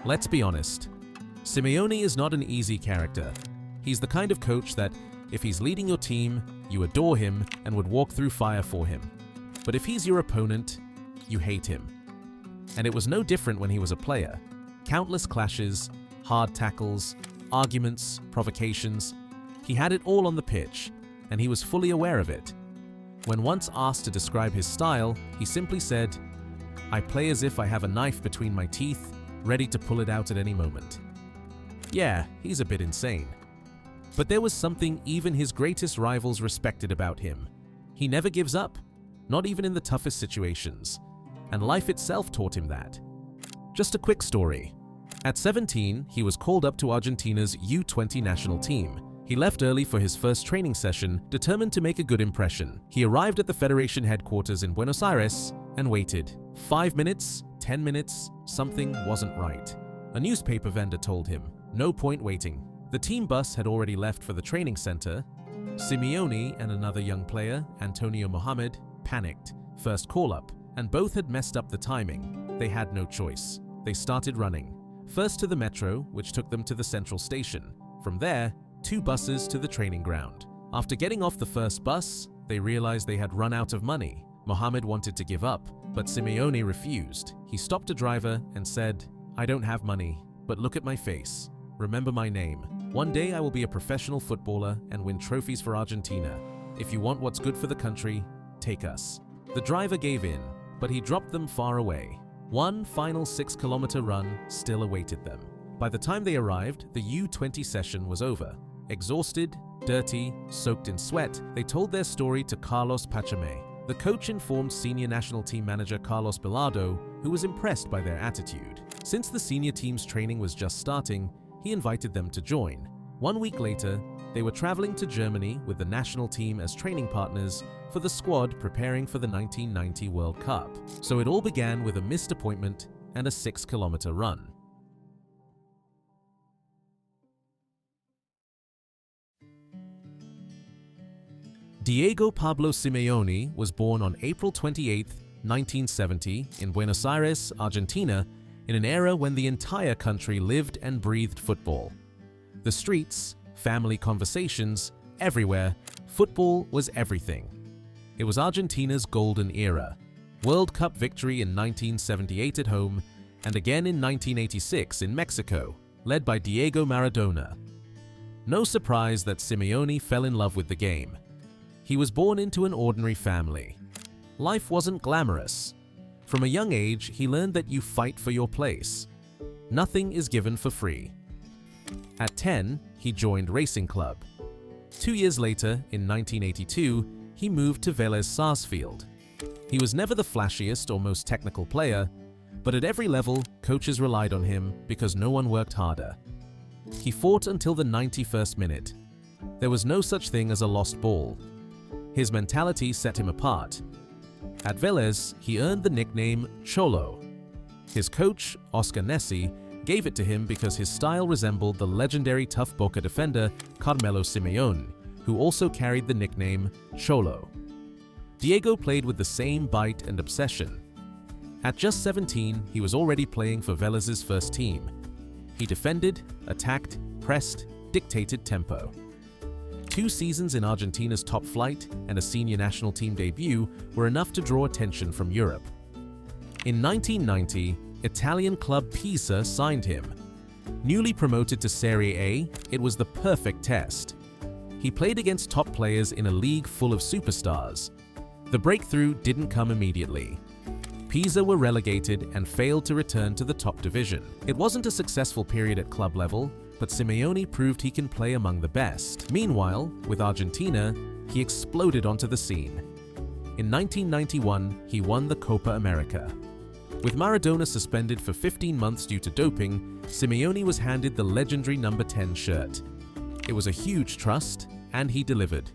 Let's be honest, Simeone is not an easy character. He's the kind of coach that, if he's leading your team, you adore him and would walk through fire for him. But if he's your opponent, you hate him. And it was no different when he was a player. Countless clashes, hard tackles, arguments, provocations. He had it all on the pitch, and he was fully aware of it. When once asked to describe his style, he simply said, "I play as if I have a knife between my teeth, ready to pull it out at any moment." Yeah, he's a bit insane. But there was something even his greatest rivals respected about him. He never gives up, not even in the toughest situations. And life itself taught him that. Just a quick story. At 17, he was called up to Argentina's U20 national team. He left early for his first training session, determined to make a good impression. He arrived at the Federation headquarters in Buenos Aires and waited. 5 minutes, 10 minutes, something wasn't right. A newspaper vendor told him, no point waiting. The team bus had already left for the training center. Simeone and another young player, Antonio Mohamed, panicked. First call-up, and both had messed up the timing. They had no choice. They started running. First to the metro, which took them to the central station. From there, 2 buses to the training ground. After getting off the first bus, they realized they had run out of money. Mohamed wanted to give up, but Simeone refused. He stopped the driver and said, "I don't have money, but look at my face. Remember my name. One day I will be a professional footballer and win trophies for Argentina. If you want what's good for the country, take us." The driver gave in, but he dropped them far away. One final 6-kilometer run still awaited them. By the time they arrived, the U20 session was over. Exhausted, dirty, soaked in sweat, they told their story to Carlos Pachame. The coach informed senior national team manager Carlos Bilardo, who was impressed by their attitude. Since the senior team's training was just starting, he invited them to join. 1 week later, they were traveling to Germany with the national team as training partners for the squad preparing for the 1990 World Cup. So it all began with a missed appointment and a 6-kilometer run. Diego Pablo Simeone was born on April 28, 1970, in Buenos Aires, Argentina, in an era when the entire country lived and breathed football. The streets, family conversations, everywhere, football was everything. It was Argentina's golden era. World Cup victory in 1978 at home, and again in 1986 in Mexico, led by Diego Maradona. No surprise that Simeone fell in love with the game. He was born into an ordinary family. Life wasn't glamorous. From a young age, he learned that you fight for your place. Nothing is given for free. At 10, he joined Racing Club. 2 years later, in 1982, he moved to Vélez Sarsfield. He was never the flashiest or most technical player, but at every level, coaches relied on him because no one worked harder. He fought until the 91st minute. There was no such thing as a lost ball. His mentality set him apart. At Vélez, he earned the nickname Cholo. His coach, Oscar Nessi, gave it to him because his style resembled the legendary tough Boca defender Carmelo Simeone, who also carried the nickname Cholo. Diego played with the same bite and obsession. At just 17, he was already playing for Vélez's first team. He defended, attacked, pressed, dictated tempo. 2 seasons in Argentina's top flight and a senior national team debut were enough to draw attention from Europe. In 1990, Italian club Pisa signed him. Newly promoted to Serie A, it was the perfect test. He played against top players in a league full of superstars. The breakthrough didn't come immediately. Pisa were relegated and failed to return to the top division. It wasn't a successful period at club level, but Simeone proved he can play among the best. Meanwhile, with Argentina, he exploded onto the scene. In 1991, he won the Copa America. With Maradona suspended for 15 months due to doping, Simeone was handed the legendary number 10 shirt. It was a huge trust, and he delivered.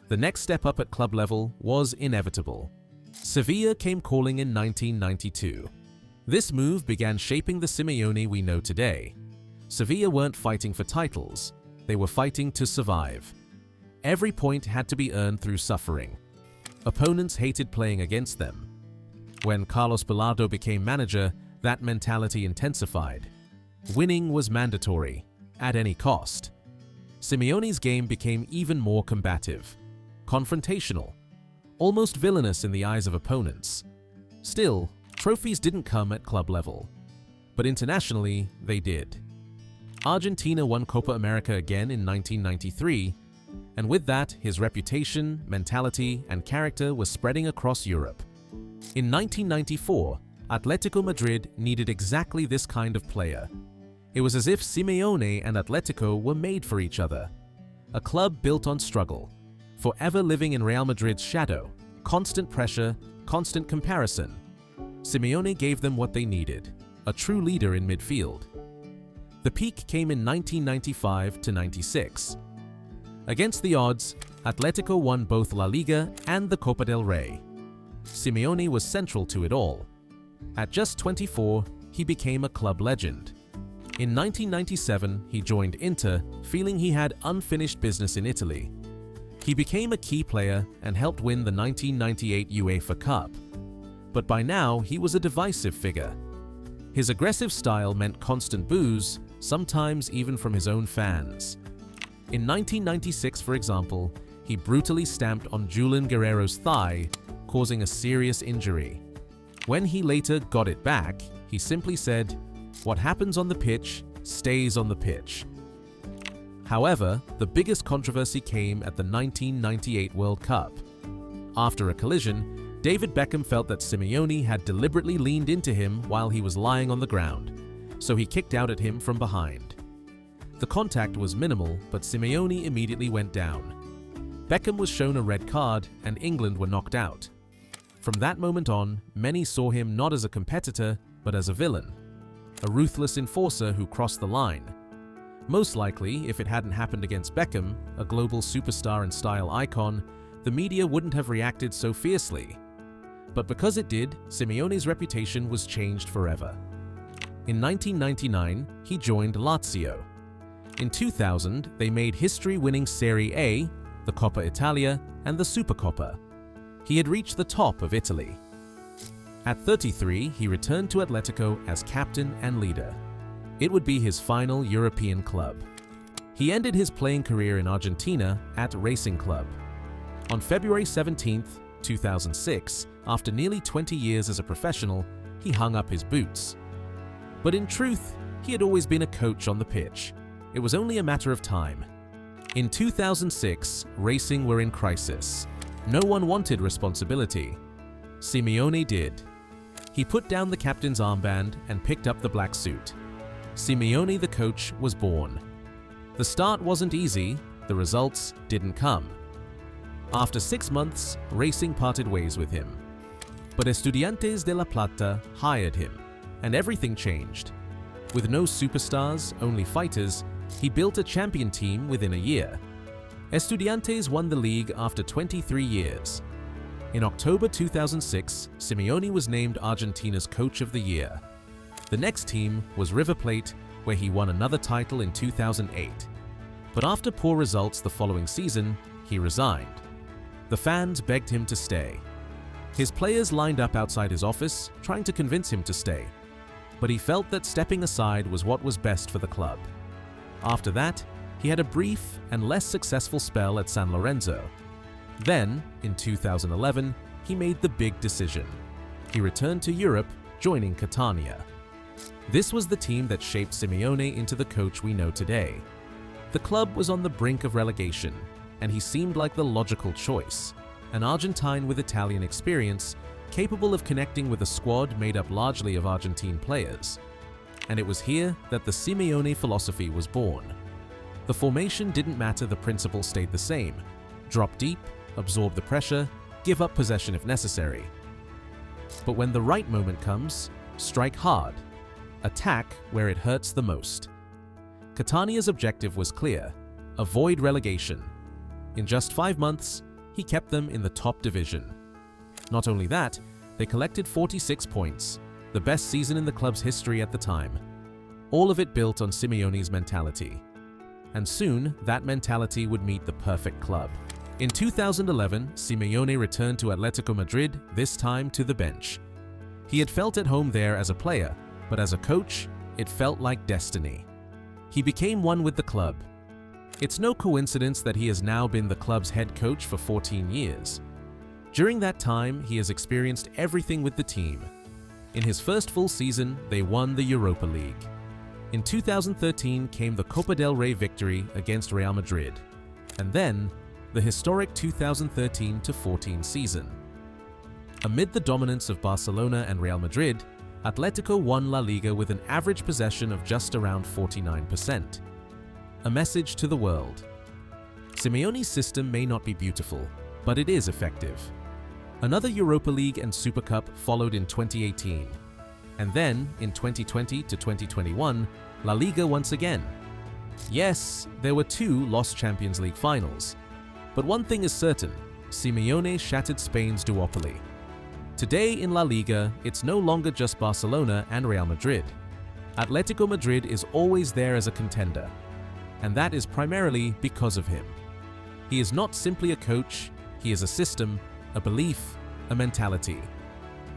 The next step up at club level was inevitable. Sevilla came calling in 1992. This move began shaping the Simeone we know today. Sevilla weren't fighting for titles. they were fighting to survive. Every point had to be earned through suffering. Opponents hated playing against them. When Carlos Bilardo became manager, that mentality intensified. Winning was mandatory, at any cost. Simeone's game became even more combative, confrontational, almost villainous in the eyes of opponents. Still, trophies didn't come at club level, but internationally they did. Argentina won Copa America again in 1993, and with that, his reputation, mentality, and character was spreading across Europe. In 1994, Atletico Madrid needed exactly this kind of player. It was as if Simeone and Atletico were made for each other. A club built on struggle, forever living in Real Madrid's shadow, constant pressure, constant comparison. Simeone gave them what they needed, a true leader in midfield. The peak came in 1995-96. Against the odds, Atletico won both La Liga and the Copa del Rey. Simeone was central to it all. At just 24, he became a club legend. In 1997, he joined Inter, feeling he had unfinished business in Italy. He became a key player and helped win the 1998 UEFA Cup. But by now, he was a divisive figure. His aggressive style meant constant boos, sometimes even from his own fans. In 1996, for example, he brutally stamped on Julian Guerrero's thigh, causing a serious injury. When he later got it back, he simply said, "What happens on the pitch stays on the pitch." However, the biggest controversy came at the 1998 World Cup. After a collision, David Beckham felt that Simeone had deliberately leaned into him while he was lying on the ground, so he kicked out at him from behind. The contact was minimal, but Simeone immediately went down. Beckham was shown a red card and England were knocked out. From that moment on, many saw him not as a competitor, but as a villain, a ruthless enforcer who crossed the line. Most likely, if it hadn't happened against Beckham, a global superstar and style icon, the media wouldn't have reacted so fiercely. But because it did, Simeone's reputation was changed forever. In 1999, he joined Lazio. In 2000, they made history-winning Serie A, the Coppa Italia, and the Supercoppa. He had reached the top of Italy. At 33, he returned to Atletico as captain and leader. It would be his final European club. He ended his playing career in Argentina at Racing Club. On February 17, 2006, after nearly 20 years as a professional, he hung up his boots. But in truth, he had always been a coach on the pitch. It was only a matter of time. In 2006, Racing were in crisis. No one wanted responsibility. Simeone did. He put down the captain's armband and picked up the black suit. Simeone the coach was born. The start wasn't easy, the results didn't come. After 6 months, Racing parted ways with him. But Estudiantes de La Plata hired him, and everything changed. With no superstars, only fighters, he built a champion team within a year. Estudiantes won the league after 23 years. In October 2006, Simeone was named Argentina's Coach of the Year. The next team was River Plate, where he won another title in 2008. But after poor results the following season, he resigned. The fans begged him to stay. His players lined up outside his office, trying to convince him to stay. But he felt that stepping aside was what was best for the club. After that, he had a brief and less successful spell at San Lorenzo. Then, in 2011, he made the big decision. He returned to Europe, joining Catania. This was the team that shaped Simeone into the coach we know today. The club was on the brink of relegation, and he seemed like the logical choice. An Argentine with Italian experience, capable of connecting with a squad made up largely of Argentine players. And it was here that the Simeone philosophy was born. The formation didn't matter, the principle stayed the same. Drop deep, absorb the pressure, give up possession if necessary. But when the right moment comes, strike hard. Attack where it hurts the most. Catania's objective was clear: avoid relegation. In just 5 months, he kept them in the top division. Not only that, they collected 46 points, the best season in the club's history at the time. All of it built on Simeone's mentality. and soon that mentality would meet the perfect club. In 2011, Simeone returned to Atletico Madrid, this time to the bench. He had felt at home there as a player, but as a coach, it felt like destiny. He became one with the club. It's no coincidence that he has now been the club's head coach for 14 years. During that time, he has experienced everything with the team. In his first full season, they won the Europa League. In 2013 came the Copa del Rey victory against Real Madrid, and then the historic 2013-14 season. Amid the dominance of Barcelona and Real Madrid, Atlético won La Liga with an average possession of just around 49%. A message to the world. Simeone's system may not be beautiful, but it is effective. Another Europa League and Super Cup followed in 2018. And then, in 2020 to 2021, La Liga once again. Yes, there were 2 lost Champions League finals. But one thing is certain, Simeone shattered Spain's duopoly. Today in La Liga, it's no longer just Barcelona and Real Madrid. Atlético Madrid is always there as a contender. And that is primarily because of him. He is not simply a coach, he is a system, a belief, a mentality.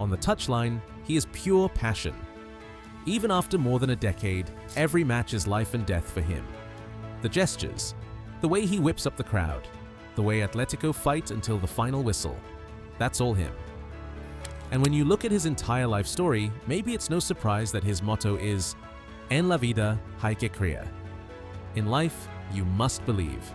On the touchline, he is pure passion. Even after more than a decade, every match is life and death for him. The gestures, the way he whips up the crowd, the way Atletico fight until the final whistle, that's all him. And when you look at his entire life story, maybe it's no surprise that his motto is "En la vida hay que creer." In life, you must believe.